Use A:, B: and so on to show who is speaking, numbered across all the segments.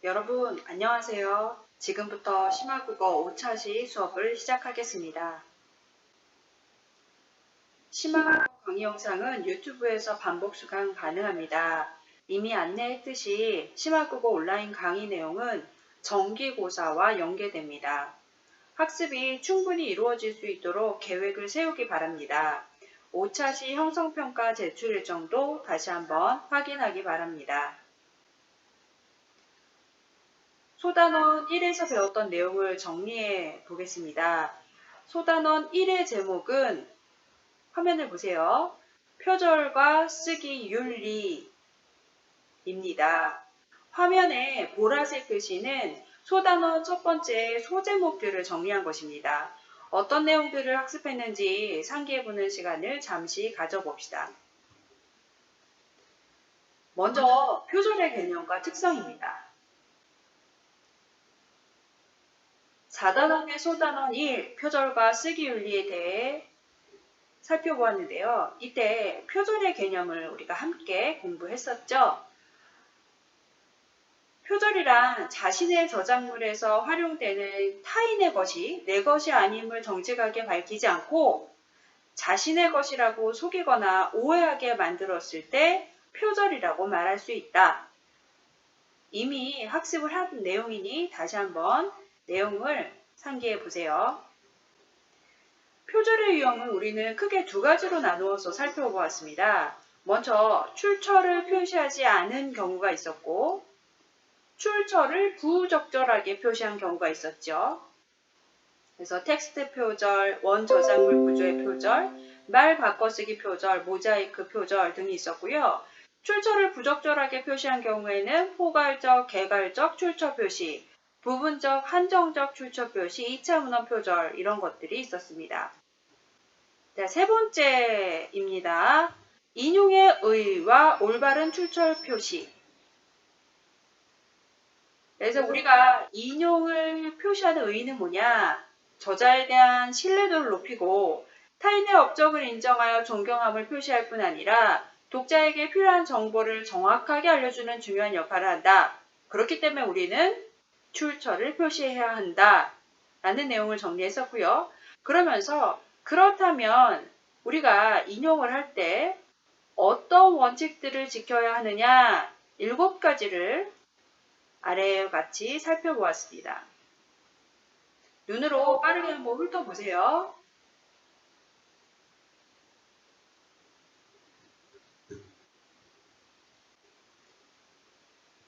A: 여러분 안녕하세요. 지금부터 심화국어 5차시 수업을 시작하겠습니다. 심화국어 강의 영상은 유튜브에서 반복 수강 가능합니다. 이미 안내했듯이 심화국어 온라인 강의 내용은 정기고사와 연계됩니다. 학습이 충분히 이루어질 수 있도록 계획을 세우기 바랍니다. 5차시 형성평가 제출 일정도 다시 한번 확인하기 바랍니다. 소단원 1에서 배웠던 내용을 정리해 보겠습니다. 소단원 1의 제목은 화면을 보세요. 표절과 쓰기 윤리입니다. 화면에 보라색 글씨는 소단원 첫 번째 소제목들을 정리한 것입니다. 어떤 내용들을 학습했는지 상기해보는 시간을 잠시 가져봅시다. 먼저 표절의 개념과 특성입니다. 4단원의 소단원 1, 표절과 쓰기 윤리에 대해 살펴보았는데요. 이때 표절의 개념을 우리가 함께 공부했었죠. 표절이란 자신의 저작물에서 활용되는 타인의 것이 내 것이 아님을 정직하게 밝히지 않고 자신의 것이라고 속이거나 오해하게 만들었을 때 표절이라고 말할 수 있다. 이미 학습을 한 내용이니 다시 한번 내용을 상기해 보세요. 표절의 유형은 우리는 크게 두 가지로 나누어서 살펴보았습니다. 먼저 출처를 표시하지 않은 경우가 있었고 출처를 부적절하게 표시한 경우가 있었죠. 그래서 텍스트 표절, 원저작물 구조의 표절, 말 바꿔쓰기 표절, 모자이크 표절 등이 있었고요. 출처를 부적절하게 표시한 경우에는 포괄적, 개괄적 출처 표시, 부분적, 한정적 출처 표시, 2차 문헌 표절 이런 것들이 있었습니다. 자, 세 번째입니다. 인용의 의와 올바른 출처 표시. 그래서 우리가 인용을 표시하는 의의는 뭐냐? 저자에 대한 신뢰도를 높이고 타인의 업적을 인정하여 존경함을 표시할 뿐 아니라 독자에게 필요한 정보를 정확하게 알려주는 중요한 역할을 한다. 그렇기 때문에 우리는 출처를 표시해야 한다. 라는 내용을 정리했었고요. 그러면서 그렇다면 우리가 인용을 할 때 어떤 원칙들을 지켜야 하느냐 7가지를 아래와 같이 살펴보았습니다. 눈으로 빠르게 한번 훑어보세요.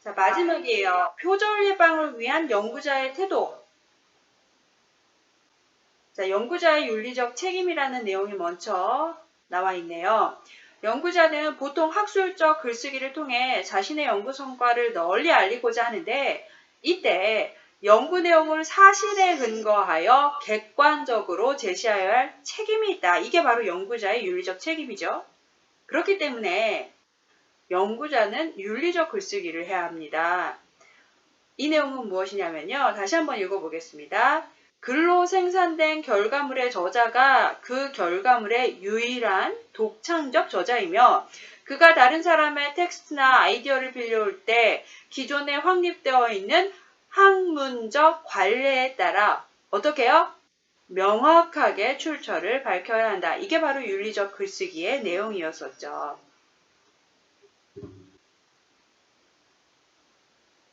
A: 자, 마지막이에요. 표절 예방을 위한 연구자의 태도. 자, 연구자의 윤리적 책임이라는 내용이 먼저 나와 있네요. 연구자는 보통 학술적 글쓰기를 통해 자신의 연구 성과를 널리 알리고자 하는데 이때 연구 내용을 사실에 근거하여 객관적으로 제시하여야 할 책임이 있다. 이게 바로 연구자의 윤리적 책임이죠. 그렇기 때문에 연구자는 윤리적 글쓰기를 해야 합니다. 이 내용은 무엇이냐면요. 다시 한번 읽어보겠습니다. 글로 생산된 결과물의 저자가 그 결과물의 유일한 독창적 저자이며 그가 다른 사람의 텍스트나 아이디어를 빌려올 때 기존에 확립되어 있는 학문적 관례에 따라 어떻게 해요? 명확하게 출처를 밝혀야 한다. 이게 바로 윤리적 글쓰기의 내용이었었죠.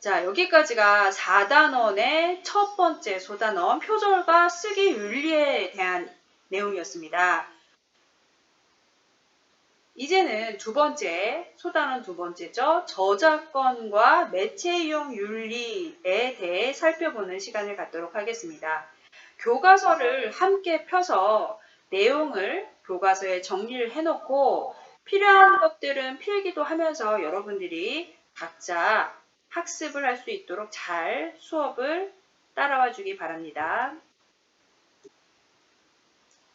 A: 자, 여기까지가 4단원의 첫 번째 소단원 표절과 쓰기 윤리에 대한 내용이었습니다. 이제는 두 번째, 소단원 두 번째죠. 저작권과 매체 이용 윤리에 대해 살펴보는 시간을 갖도록 하겠습니다. 교과서를 함께 펴서 내용을 교과서에 정리를 해놓고 필요한 것들은 필기도 하면서 여러분들이 각자 학습을 할 수 있도록 잘 수업을 따라와 주기 바랍니다.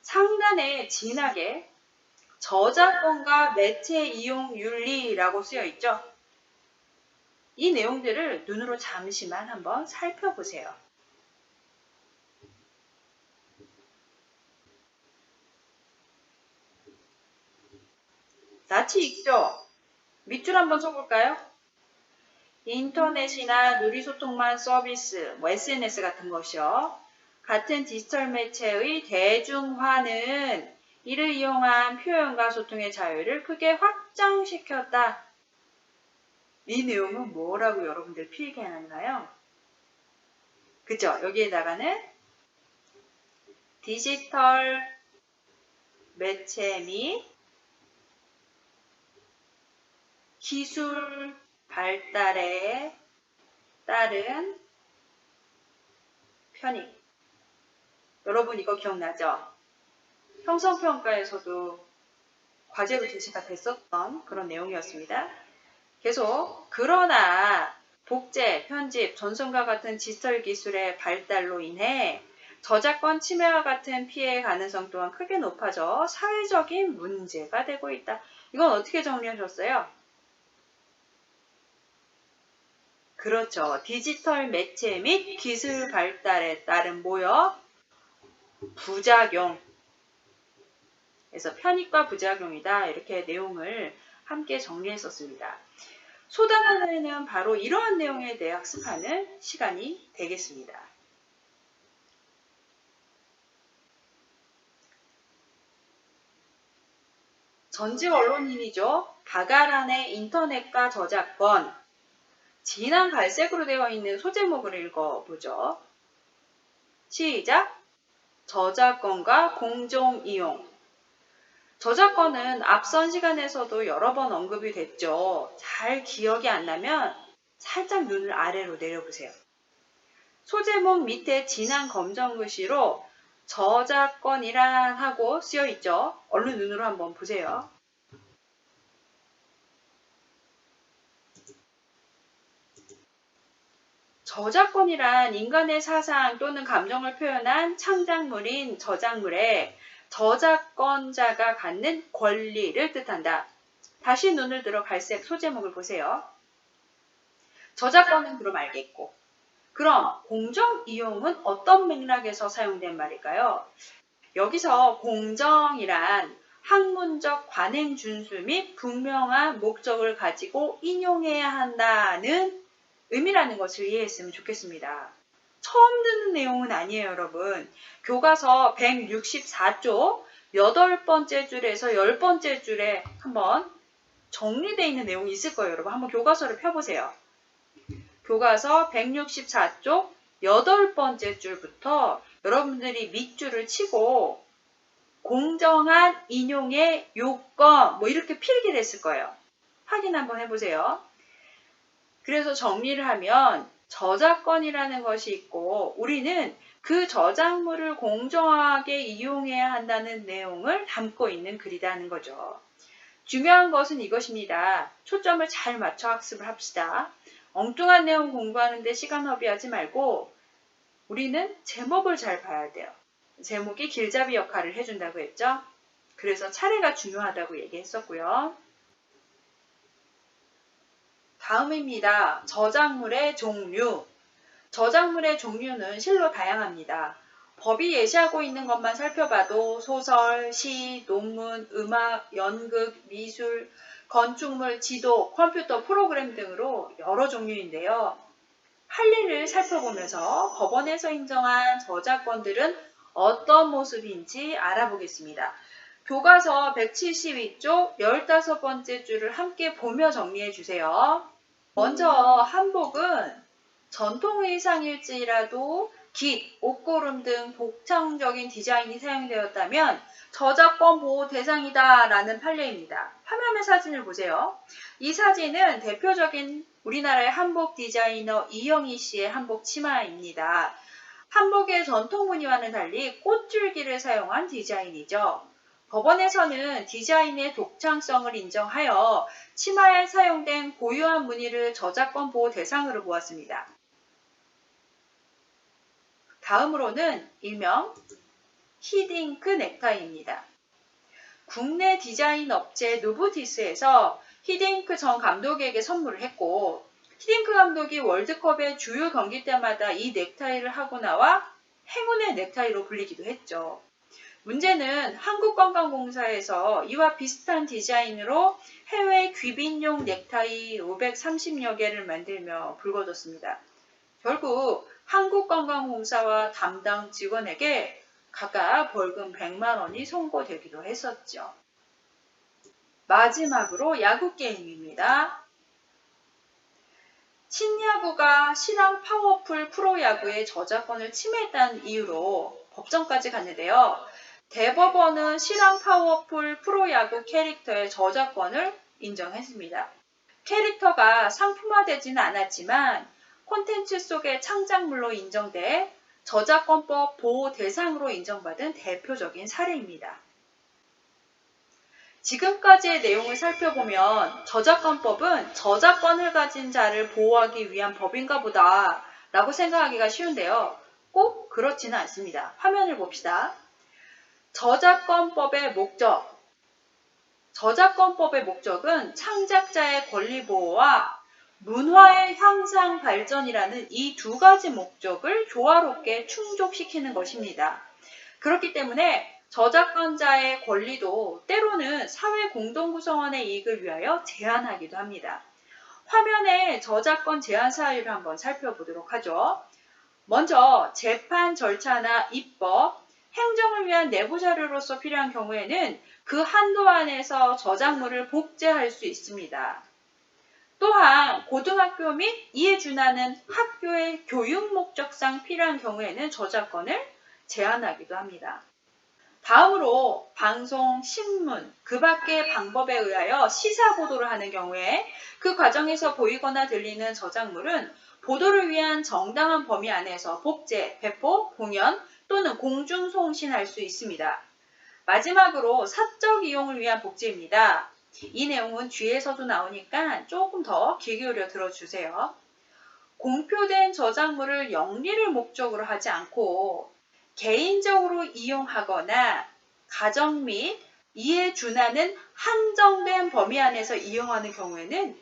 A: 상단에 진하게 저작권과 매체 이용 윤리라고 쓰여 있죠. 이 내용들을 눈으로 잠시만 한번 살펴보세요. 낯이 익죠? 밑줄 한번 쳐볼까요? 인터넷이나 누리소통망 서비스, 뭐 SNS 같은 것이요. 같은 디지털 매체의 대중화는 이를 이용한 표현과 소통의 자유를 크게 확장시켰다. 이 내용은 뭐라고 여러분들 필기하나요? 그죠? 여기에다가는 디지털 매체 및 기술 발달에 따른 편익. 여러분 이거 기억나죠? 형성평가에서도 과제로 제시가 됐었던 그런 내용이었습니다. 계속 그러나 복제, 편집, 전송과 같은 디지털 기술의 발달로 인해 저작권 침해와 같은 피해의 가능성 또한 크게 높아져 사회적인 문제가 되고 있다. 이건 어떻게 정리하셨어요? 그렇죠. 디지털 매체 및 기술 발달에 따른 뭐요? 부작용. 그래서 편익과 부작용이다. 이렇게 내용을 함께 정리했었습니다. 소단원에는 바로 이러한 내용에 대해 학습하는 시간이 되겠습니다. 전직 언론인이죠. 가가란의 인터넷과 저작권. 진한 갈색으로 되어 있는 소제목을 읽어보죠. 시작! 저작권과 공정이용. 저작권은 앞선 시간에서도 여러 번 언급이 됐죠. 잘 기억이 안 나면 살짝 눈을 아래로 내려보세요. 소제목 밑에 진한 검정 글씨로 저작권이란 하고 쓰여 있죠. 얼른 눈으로 한번 보세요. 저작권이란 인간의 사상 또는 감정을 표현한 창작물인 저작물에 저작권자가 갖는 권리를 뜻한다. 다시 눈을 들어 갈색 소제목을 보세요. 저작권은 그럼 알겠고, 그럼 공정이용은 어떤 맥락에서 사용된 말일까요? 여기서 공정이란 학문적 관행 준수 및 분명한 목적을 가지고 인용해야 한다는 의미라는 것을 이해했으면 좋겠습니다. 처음 듣는 내용은 아니에요, 여러분. 교과서 164쪽 8번째 줄에서 10번째 줄에 한번 정리되어 있는 내용이 있을 거예요, 여러분. 한번 교과서를 펴보세요. 교과서 164쪽 8번째 줄부터 여러분들이 밑줄을 치고 공정한 인용의 요건 뭐 이렇게 필기를 했을 거예요. 확인 한번 해보세요. 그래서 정리를 하면 저작권이라는 것이 있고 우리는 그 저작물을 공정하게 이용해야 한다는 내용을 담고 있는 글이라는 거죠. 중요한 것은 이것입니다. 초점을 잘 맞춰 학습을 합시다. 엉뚱한 내용 공부하는데 시간 허비하지 말고 우리는 제목을 잘 봐야 돼요. 제목이 길잡이 역할을 해준다고 했죠. 그래서 차례가 중요하다고 얘기했었고요. 다음입니다. 저작물의 종류. 저작물의 종류는 실로 다양합니다. 법이 예시하고 있는 것만 살펴봐도 소설, 시, 논문, 음악, 연극, 미술, 건축물, 지도, 컴퓨터 프로그램 등으로 여러 종류인데요. 판례를 살펴보면서 법원에서 인정한 저작권들은 어떤 모습인지 알아보겠습니다. 교과서 172쪽 15번째 줄을 함께 보며 정리해 주세요. 먼저 한복은 전통 의상일지라도 깃, 옷고름 등 독창적인 디자인이 사용되었다면 저작권 보호 대상이다 라는 판례입니다. 화면의 사진을 보세요. 이 사진은 대표적인 우리나라의 한복 디자이너 이영희 씨의 한복 치마입니다. 한복의 전통 무늬와는 달리 꽃줄기를 사용한 디자인이죠. 법원에서는 디자인의 독창성을 인정하여 치마에 사용된 고유한 무늬를 저작권 보호 대상으로 보았습니다. 다음으로는 일명 히딩크 넥타이입니다. 국내 디자인 업체 누부티스에서 히딩크 전 감독에게 선물을 했고 히딩크 감독이 월드컵의 주요 경기 때마다 이 넥타이를 하고 나와 행운의 넥타이로 불리기도 했죠. 문제는 한국관광공사에서 이와 비슷한 디자인으로 해외 귀빈용 넥타이 530여 개를 만들며 불거졌습니다. 결국 한국관광공사와 담당 직원에게 각각 벌금 100만 원이 선고되기도 했었죠. 마지막으로 야구 게임입니다. 친야구가 신앙 파워풀 프로야구의 저작권을 침해했다는 이유로 법정까지 갔는데요. 대법원은 신앙 파워풀 프로야구 캐릭터의 저작권을 인정했습니다. 캐릭터가 상품화되지는 않았지만 콘텐츠 속의 창작물로 인정돼 저작권법 보호 대상으로 인정받은 대표적인 사례입니다. 지금까지의 내용을 살펴보면 저작권법은 저작권을 가진 자를 보호하기 위한 법인가 보다 라고 생각하기가 쉬운데요. 꼭 그렇지는 않습니다. 화면을 봅시다. 저작권법의 목적. 저작권법의 목적은 창작자의 권리 보호와 문화의 향상 발전이라는 이 두 가지 목적을 조화롭게 충족시키는 것입니다. 그렇기 때문에 저작권자의 권리도 때로는 사회 공동구성원의 이익을 위하여 제한하기도 합니다. 화면에 저작권 제한 사유를 한번 살펴보도록 하죠. 먼저 재판 절차나 입법, 행정을 위한 내부 자료로서 필요한 경우에는 그 한도 안에서 저작물을 복제할 수 있습니다. 또한 고등학교 및 이에 준하는 학교의 교육 목적상 필요한 경우에는 저작권을 제한하기도 합니다. 다음으로 방송, 신문, 그 밖의 방법에 의하여 시사 보도를 하는 경우에 그 과정에서 보이거나 들리는 저작물은 보도를 위한 정당한 범위 안에서 복제, 배포, 공연 또는 공중송신할 수 있습니다. 마지막으로 사적 이용을 위한 복제입니다. 이 내용은 뒤에서도 나오니까 조금 더 귀 기울여 들어주세요. 공표된 저작물을 영리를 목적으로 하지 않고 개인적으로 이용하거나 가정 및 이에 준하는 한정된 범위 안에서 이용하는 경우에는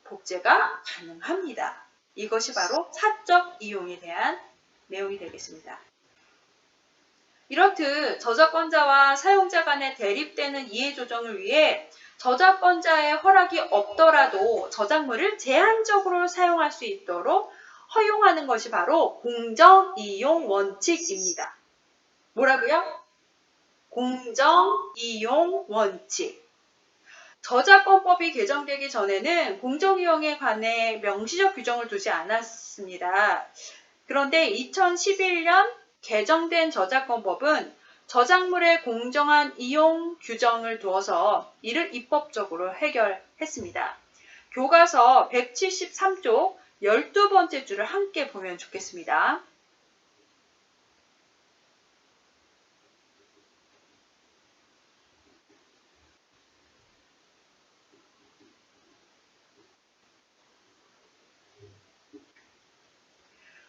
A: 복제가 가능합니다. 이것이 바로 사적 이용에 대한 내용이 되겠습니다. 이렇듯 저작권자와 사용자 간의 대립되는 이해 조정을 위해 저작권자의 허락이 없더라도 저작물을 제한적으로 사용할 수 있도록 허용하는 것이 바로 공정이용 원칙입니다. 뭐라고요? 공정이용 원칙. 저작권법이 개정되기 전에는 공정이용에 관해 명시적 규정을 두지 않았습니다. 그런데 2011년 개정된 저작권법은 저작물의 공정한 이용 규정을 두어서 이를 입법적으로 해결했습니다. 교과서 173쪽 12번째 줄을 함께 보면 좋겠습니다.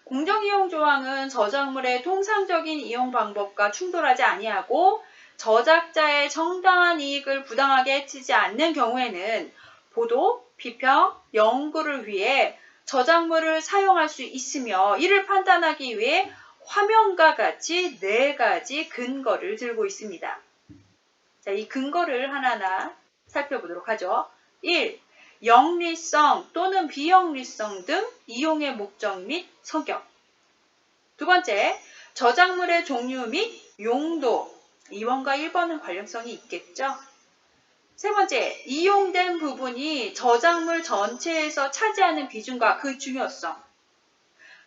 A: 공정이용 조항은 저작물의 통상적인 이용 방법과 충돌하지 아니하고 저작자의 정당한 이익을 부당하게 해치지 않는 경우에는 보도, 비평, 연구를 위해 저작물을 사용할 수 있으며 이를 판단하기 위해 화면과 같이 4가지 근거를 들고 있습니다. 자, 이 근거를 하나하나 살펴보도록 하죠. 1. 영리성 또는 비영리성 등 이용의 목적 및 성격. 두 번째, 저작물의 종류 및 용도. 2번과 1번은 관련성이 있겠죠. 세 번째, 이용된 부분이 저작물 전체에서 차지하는 비중과 그 중요성.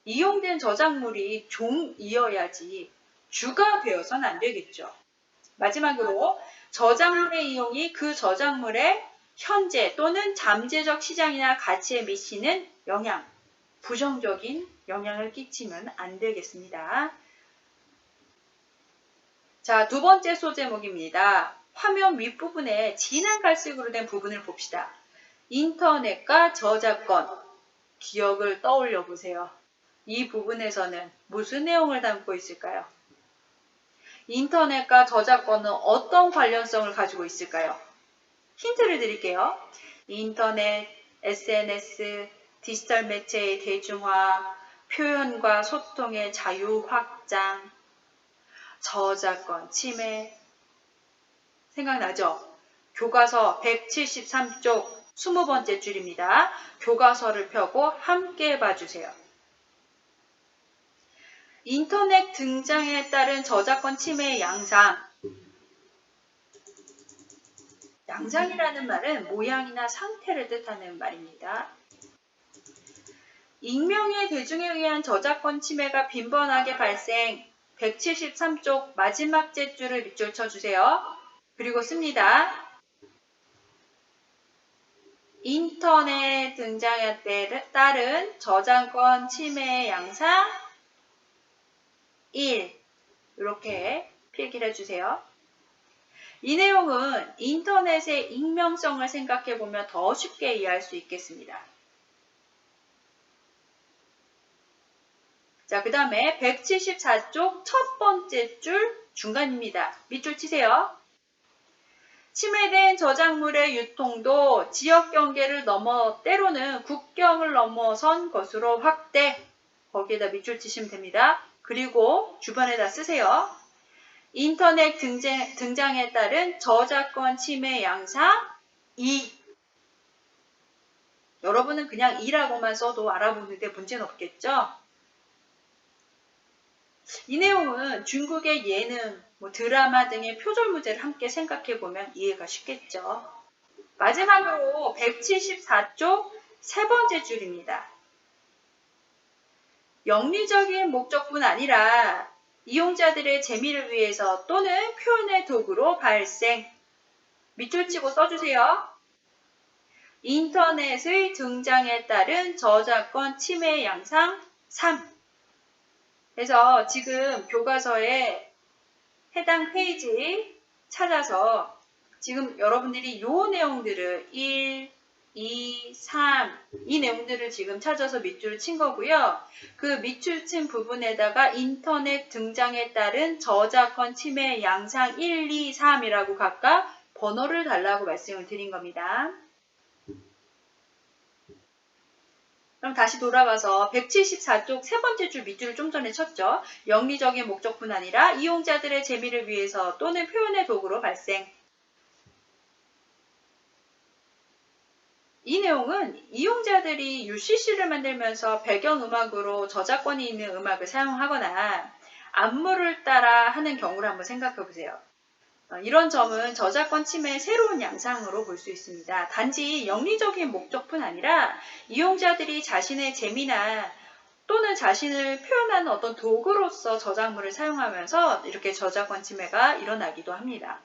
A: 이용된 저작물이 종이어야지 주가 되어서는 안 되겠죠. 마지막으로 저작물의 이용이 그 저작물의 현재 또는 잠재적 시장이나 가치에 미치는 영향, 부정적인 영향을 끼치면 안 되겠습니다. 자, 두 번째 소제목입니다. 화면 윗부분에 진한 갈색으로 된 부분을 봅시다. 인터넷과 저작권, 기억을 떠올려 보세요. 이 부분에서는 무슨 내용을 담고 있을까요? 인터넷과 저작권은 어떤 관련성을 가지고 있을까요? 힌트를 드릴게요. 인터넷, SNS, 디지털 매체의 대중화, 표현과 소통의 자유 확장. 저작권 침해. 생각나죠? 교과서 173쪽 20번째 줄입니다. 교과서를 펴고 함께 봐주세요. 인터넷 등장에 따른 저작권 침해의 양상. 양상이라는 말은 모양이나 상태를 뜻하는 말입니다. 익명의 대중에 의한 저작권 침해가 빈번하게 발생. 173쪽 마지막 째줄을 밑줄 쳐주세요. 그리고 씁니다. 인터넷 등장에 따른 저작권 침해의 양상 1. 이렇게 필기를 해주세요. 이 내용은 인터넷의 익명성을 생각해보면 더 쉽게 이해할 수 있겠습니다. 자, 그 다음에 174쪽 첫 번째 줄 중간입니다. 밑줄 치세요. 침해된 저작물의 유통도 지역 경계를 넘어 때로는 국경을 넘어선 것으로 확대. 거기에다 밑줄 치시면 됩니다. 그리고 주변에다 쓰세요. 인터넷 등장에 따른 저작권 침해 양상 2. 여러분은 그냥 2라고만 써도 알아보는데 문제는 없겠죠? 이 내용은 중국의 예능, 드라마 등의 표절 문제를 함께 생각해보면 이해가 쉽겠죠. 마지막으로 174쪽 세 번째 줄입니다. 영리적인 목적뿐 아니라 이용자들의 재미를 위해서 또는 표현의 도구로 발생. 밑줄 치고 써주세요. 인터넷의 등장에 따른 저작권 침해 양상 3. 그래서 지금 교과서에 해당 페이지 찾아서 지금 여러분들이 이 내용들을 1, 2, 3 이 내용들을 지금 찾아서 밑줄을 친 거고요. 그 밑줄 친 부분에다가 인터넷 등장에 따른 저작권 침해 양상 1, 2, 3이라고 각각 번호를 달라고 말씀을 드린 겁니다. 그럼 다시 돌아가서 174쪽 세 번째 줄 밑줄을 좀 전에 쳤죠. 영리적인 목적뿐 아니라 이용자들의 재미를 위해서 또는 표현의 도구로 발생. 이 내용은 이용자들이 UCC를 만들면서 배경음악으로 저작권이 있는 음악을 사용하거나 안무를 따라 하는 경우를 한번 생각해 보세요. 이런 점은 저작권 침해의 새로운 양상으로 볼 수 있습니다. 단지 영리적인 목적뿐 아니라 이용자들이 자신의 재미나 또는 자신을 표현하는 어떤 도구로서 저작물을 사용하면서 이렇게 저작권 침해가 일어나기도 합니다.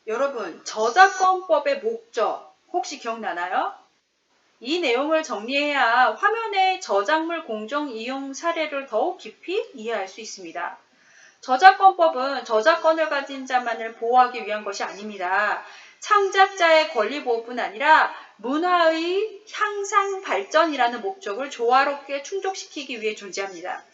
A: 여러분, 저작권법의 목적 혹시 기억나나요? 이 내용을 정리해야 화면의 저작물 공정 이용 사례를 더욱 깊이 이해할 수 있습니다. 저작권법은 저작권을 가진 자만을 보호하기 위한 것이 아닙니다. 창작자의 권리 보호뿐 아니라 문화의 향상 발전이라는 목적을 조화롭게 충족시키기 위해 존재합니다.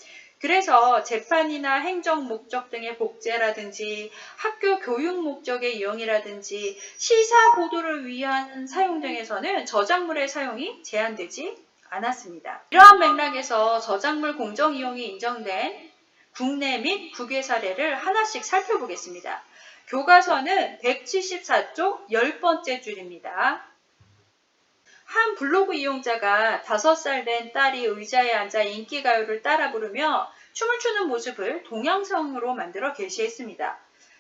A: 그래서 재판이나 행정 목적 등의 복제라든지 학교 교육 목적의 이용이라든지 시사 보도를 위한 사용 등에서는 저작물의 사용이 제한되지 않았습니다. 이러한 맥락에서 저작물 공정 이용이 인정된 국내 및 국외 사례를 하나씩 살펴보겠습니다. 교과서는 174쪽 10번째 줄입니다. 한 블로그 이용자가 5살 된 딸이 의자에 앉아 인기가요를 따라 부르며 춤을 추는 모습을 동영상으로 만들어 게시했습니다.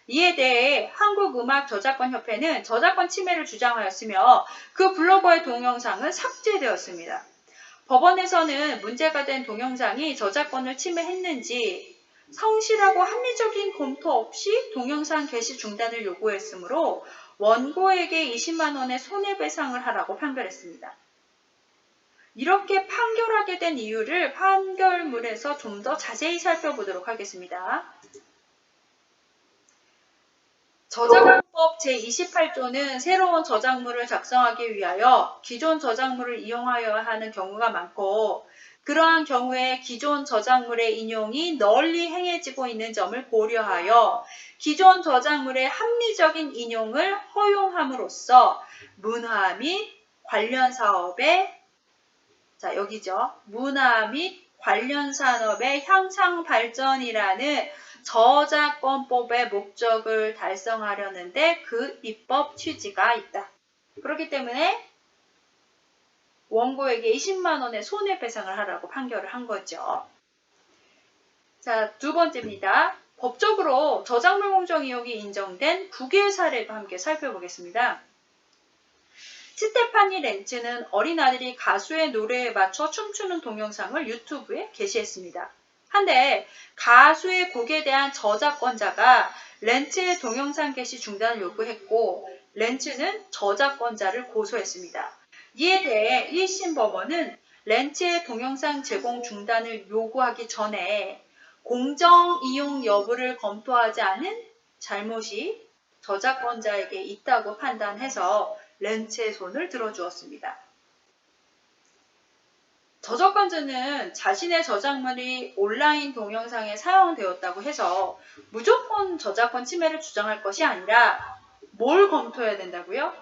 A: 이에 대해 한국음악저작권협회는 저작권 침해를 주장하였으며 그 블로거의 동영상은 삭제되었습니다. 법원에서는 문제가 된 동영상이 저작권을 침해했는지 성실하고 합리적인 검토 없이 동영상 게시 중단을 요구했으므로 원고에게 20만 원의 손해배상을 하라고 판결했습니다. 이렇게 판결하게 된 이유를 판결문에서 좀 더 자세히 살펴보도록 하겠습니다. 저작권법 제28조는 새로운 저작물을 작성하기 위하여 기존 저작물을 이용하여야 하는 경우가 많고 그러한 경우에 기존 저작물의 인용이 널리 행해지고 있는 점을 고려하여 기존 저작물의 합리적인 인용을 허용함으로써 문화 및 관련 사업에 자, 여기죠. 문화 및 관련 산업의 향상 발전이라는 저작권법의 목적을 달성하려는데 그 입법 취지가 있다. 그렇기 때문에 원고에게 20만 원의 손해배상을 하라고 판결을 한 거죠. 자, 두 번째입니다. 법적으로 저작물 공정 이용이 인정된 국외 사례도 함께 살펴보겠습니다. 스테파니 렌츠는 어린아들이 가수의 노래에 맞춰 춤추는 동영상을 유튜브에 게시했습니다. 한데 가수의 곡에 대한 저작권자가 렌츠의 동영상 게시 중단을 요구했고 렌츠는 저작권자를 고소했습니다. 이에 대해 1심 법원은 렌츠의 동영상 제공 중단을 요구하기 전에 공정 이용 여부를 검토하지 않은 잘못이 저작권자에게 있다고 판단해서 렌츠의 손을 들어주었습니다. 저작권자는 자신의 저작물이 온라인 동영상에 사용되었다고 해서 무조건 저작권 침해를 주장할 것이 아니라 뭘 검토해야 된다고요?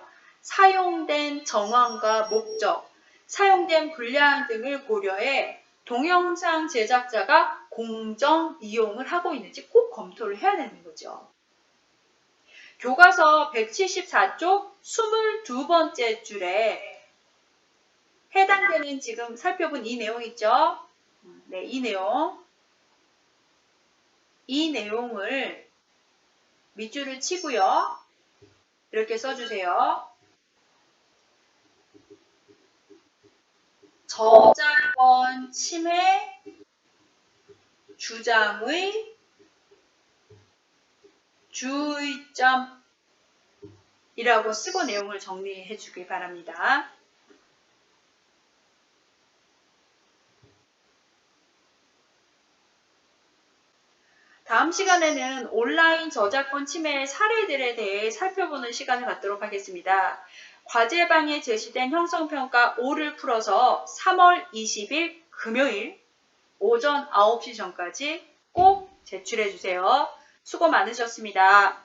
A: 사용된 정황과 목적, 사용된 분량 등을 고려해 동영상 제작자가 공정 이용을 하고 있는지 꼭 검토를 해야 되는 거죠. 교과서 174쪽 22번째 줄에 해당되는 지금 살펴본 이 내용 있죠? 네, 이 내용을 밑줄을 치고요. 이렇게 써주세요. 저작권 침해 주장의 주의점이라고 쓰고 내용을 정리해 주길 바랍니다. 다음 시간에는 온라인 저작권 침해의 사례들에 대해 살펴보는 시간을 갖도록 하겠습니다. 과제방에 제시된 형성평가 5를 풀어서 3월 20일 금요일 오전 9시 전까지 꼭 제출해 주세요. 수고 많으셨습니다.